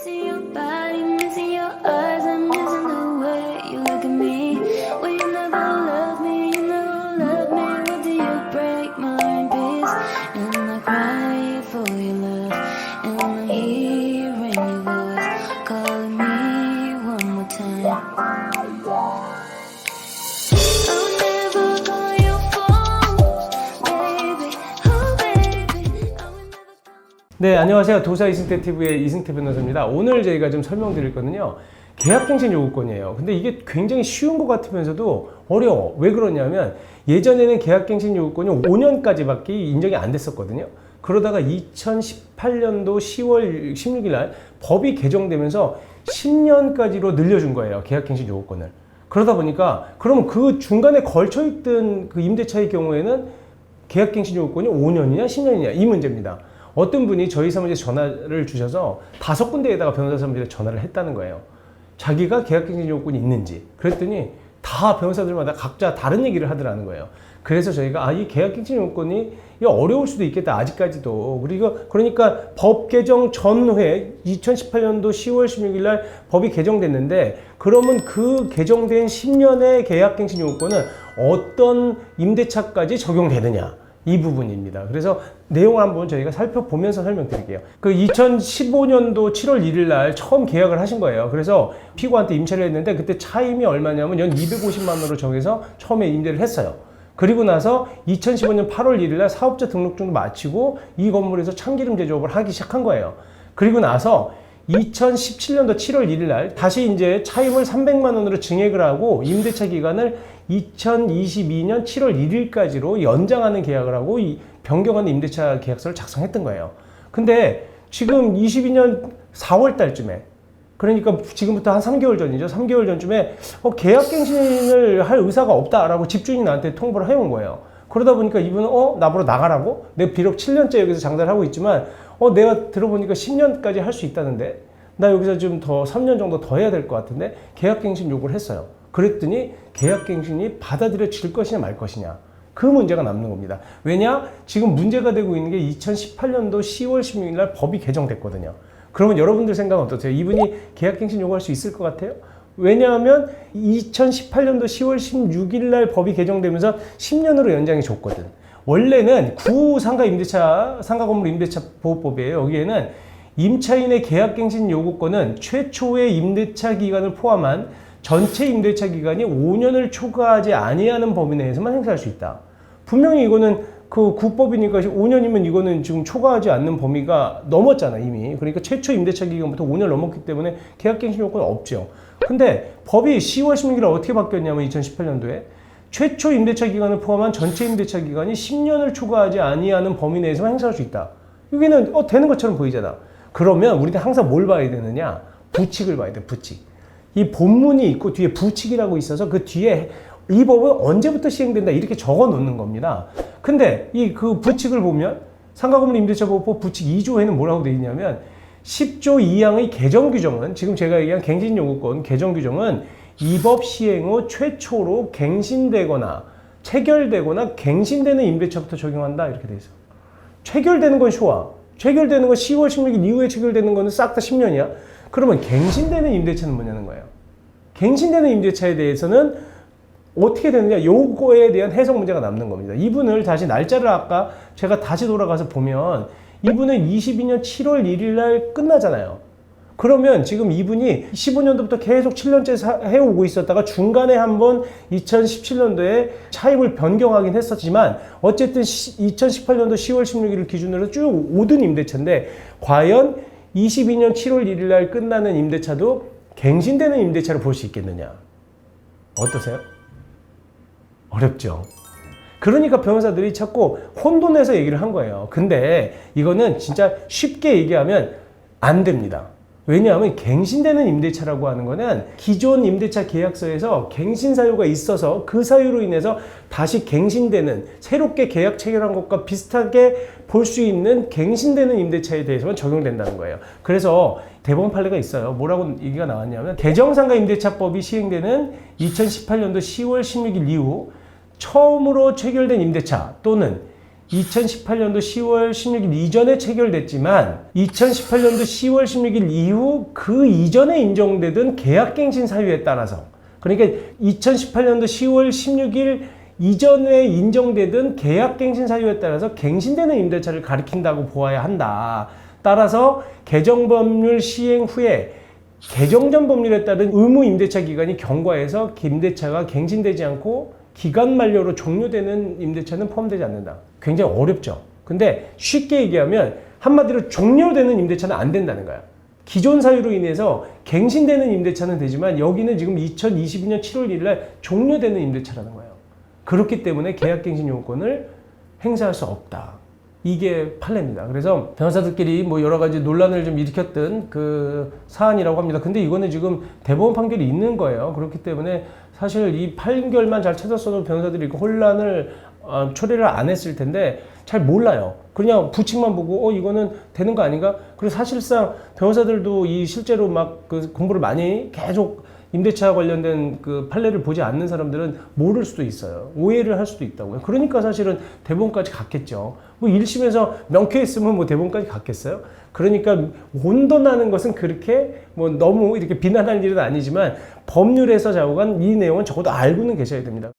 Missing your body, missing your eyes, I'm missing the way you look at me. Well, you never love me, you never love me. What do you break my in peace? And I cry for your love, and I'm hearing your voice calling me one more time. I'll never call your phone, baby. Oh, baby. I will never call. 네, 안녕하세요. 도사 이승태 TV의 이승태 변호사입니다. 오늘 저희가 좀 설명드릴 거는요, 계약갱신 요구권이에요. 근데 이게 굉장히 쉬운 것 같으면서도 어려워. 왜 그러냐면 예전에는 계약갱신 요구권이 5년까지밖에 인정이 안 됐었거든요. 그러다가 2018년도 10월 16일 날 법이 개정되면서 10년까지로 늘려준 거예요. 계약갱신 요구권을. 그러다 보니까 그럼 그 중간에 걸쳐있던 그 임대차의 경우에는 계약갱신 요구권이 5년이냐 10년이냐 이 문제입니다. 어떤 분이 저희 사무실에 전화를 주셔서 5군데에다가 변호사 사무실에 전화를 했다는 거예요. 자기가 계약갱신 요구권이 있는지. 그랬더니 다 변호사들마다 각자 다른 얘기를 하더라는 거예요. 그래서 저희가 이 계약갱신 요구권이 어려울 수도 있겠다 아직까지도. 그러니까 법 개정 전후에 2018년도 10월 16일 날 법이 개정됐는데 그러면 그 개정된 10년의 계약갱신 요구권은 어떤 임대차까지 적용되느냐 이 부분입니다. 그래서 내용을 한번 저희가 살펴보면서 설명드릴게요. 그 2015년도 7월 1일 날 처음 계약을 하신 거예요. 그래서 피고한테 임차를 했는데 그때 차임이 얼마냐면 연 250만 원으로 정해서 처음에 임대를 했어요. 그리고 나서 2015년 8월 1일 날 사업자 등록증도 마치고 이 건물에서 참기름 제조업을 하기 시작한 거예요. 그리고 나서 2017년도 7월 1일 날 다시 이제 차임을 300만 원으로 증액을 하고 임대차 기간을 2022년 7월 1일까지로 연장하는 계약을 하고 이 변경하는 임대차 계약서를 작성했던 거예요. 근데 지금 22년 4월 달쯤에 그러니까 지금부터 한 3개월 전이죠. 3개월 전쯤에 계약갱신을 할 의사가 없다라고 집주인이 나한테 통보를 해온 거예요. 그러다 보니까 이분은 나보러 나가라고? 내가 비록 7년째 여기서 장사를 하고 있지만 내가 들어보니까 10년까지 할 수 있다는데 나 여기서 좀 더 3년 정도 더 해야 될 것 같은데 계약갱신 요구를 했어요. 그랬더니 계약갱신이 받아들여질 것이냐 말 것이냐 그 문제가 남는 겁니다. 왜냐? 지금 문제가 되고 있는 게 2018년도 10월 16일 날 법이 개정됐거든요. 그러면 여러분들 생각은 어떠세요? 이분이 계약갱신 요구할 수 있을 것 같아요? 왜냐하면 2018년도 10월 16일 날 법이 개정되면서 10년으로 연장이 줬거든. 원래는 상가건물 임대차 보호법이에요. 여기에는 임차인의 계약갱신 요구권은 최초의 임대차 기간을 포함한 전체 임대차 기간이 5년을 초과하지 아니하는 범위 내에서만 행사할 수 있다. 분명히 이거는 그 국법이니까 5년이면 이거는 지금 초과하지 않는 범위가 넘었잖아 이미. 그러니까 최초 임대차 기간부터 5년을 넘었기 때문에 계약갱신 요건은 없죠. 근데 법이 10월 16일에 어떻게 바뀌었냐면 2018년도에 최초 임대차 기간을 포함한 전체 임대차 기간이 10년을 초과하지 아니하는 범위 내에서만 행사할 수 있다. 여기는 되는 것처럼 보이잖아. 그러면 우리는 항상 뭘 봐야 되느냐? 부칙을 봐야 돼. 부칙. 이 본문이 있고 뒤에 부칙이라고 있어서 그 뒤에 이 법은 언제부터 시행된다 이렇게 적어 놓는 겁니다. 근데 그 부칙을 보면 상가건물 임대차 보호법 부칙 2조에는 뭐라고 되어 있냐면 10조 2항의 개정 규정은 지금 제가 얘기한 갱신 요구권 개정 규정은 이 법 시행 후 최초로 갱신되거나 체결되거나 갱신되는 임대차부터 적용한다 이렇게 돼 있어. 체결되는 건 좋아. 체결되는 건 10월 16일 이후에 체결되는 거는 싹 다 10년이야. 그러면 갱신되는 임대차는 뭐냐는 거예요. 갱신되는 임대차에 대해서는 어떻게 되느냐, 요거에 대한 해석 문제가 남는 겁니다. 이분을 다시 날짜를 아까 제가 다시 돌아가서 보면 이분은 22년 7월 1일 날 끝나잖아요. 그러면 지금 이분이 15년도부터 계속 7년째 해오고 있었다가 중간에 한번 2017년도에 차입을 변경하긴 했었지만 어쨌든 2018년도 10월 16일을 기준으로 쭉 오던 임대차인데 과연 22년 7월 1일 날 끝나는 임대차도 갱신되는 임대차로 볼 수 있겠느냐? 어떠세요? 어렵죠. 그러니까 변호사들이 자꾸 혼돈해서 얘기를 한 거예요. 근데 이거는 진짜 쉽게 얘기하면 안 됩니다. 왜냐하면 갱신되는 임대차라고 하는 거는 기존 임대차 계약서에서 갱신 사유가 있어서 그 사유로 인해서 다시 갱신되는 새롭게 계약 체결한 것과 비슷하게 볼 수 있는 갱신되는 임대차에 대해서만 적용된다는 거예요. 그래서 대법원 판례가 있어요. 뭐라고 얘기가 나왔냐면 개정상가 임대차법이 시행되는 2018년도 10월 16일 이후 처음으로 체결된 임대차 또는 2018년도 10월 16일 이전에 체결됐지만 2018년도 10월 16일 이후 그 이전에 인정되던 계약갱신 사유에 따라서, 그러니까 2018년도 10월 16일 이전에 인정되던 계약갱신 사유에 따라서 갱신되는 임대차를 가리킨다고 보아야 한다. 따라서 개정법률 시행 후에 개정 전 법률에 따른 의무 임대차 기간이 경과해서 임대차가 갱신되지 않고 기간 만료로 종료되는 임대차는 포함되지 않는다. 굉장히 어렵죠. 근데 쉽게 얘기하면 한마디로 종료되는 임대차는 안 된다는 거야. 기존 사유로 인해서 갱신되는 임대차는 되지만 여기는 지금 2022년 7월 1일 날 종료되는 임대차라는 거예요. 그렇기 때문에 계약갱신 요건을 행사할 수 없다. 이게 판례입니다. 그래서 변호사들끼리 뭐 여러 가지 논란을 좀 일으켰던 그 사안이라고 합니다. 근데 이거는 지금 대법원 판결이 있는 거예요. 그렇기 때문에 사실 이 판결만 잘 찾았어도 변호사들이 혼란을 처리를 안 했을 텐데 잘 몰라요. 그냥 부칙만 보고 이거는 되는 거 아닌가? 그리고 사실상 변호사들도 이 실제로 막 그 공부를 많이 계속 임대차 관련된 그 판례를 보지 않는 사람들은 모를 수도 있어요. 오해를 할 수도 있다고요. 그러니까 사실은 대법원까지 갔겠죠. 뭐 1심에서 명쾌했으면 뭐 대법원까지 갔겠어요? 그러니까 온도나는 것은 그렇게 뭐 너무 이렇게 비난할 일은 아니지만 법률에서 좌우간 이 내용은 적어도 알고는 계셔야 됩니다.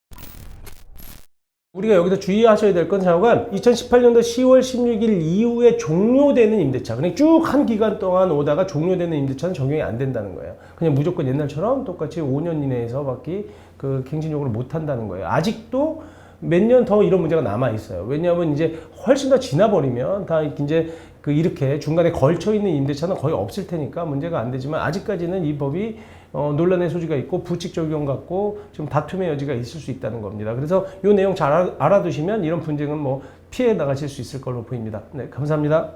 우리가 여기서 주의하셔야 될 건 좌우간 2018년도 10월 16일 이후에 종료되는 임대차, 그냥 쭉 한 기간 동안 오다가 종료되는 임대차는 적용이 안 된다는 거예요. 그냥 무조건 옛날처럼 똑같이 5년 이내에서밖에 그 갱신 요구를 못 한다는 거예요. 아직도 몇 년 더 이런 문제가 남아 있어요. 왜냐하면 이제 훨씬 더 지나버리면 다 이제 그 이렇게 중간에 걸쳐 있는 임대차는 거의 없을 테니까 문제가 안 되지만 아직까지는 이 법이 논란의 소지가 있고 부칙 적용 갖고 좀 다툼의 여지가 있을 수 있다는 겁니다. 그래서 이 내용 잘 알아두시면 이런 분쟁은 뭐 피해 나가실 수 있을 걸로 보입니다. 네, 감사합니다.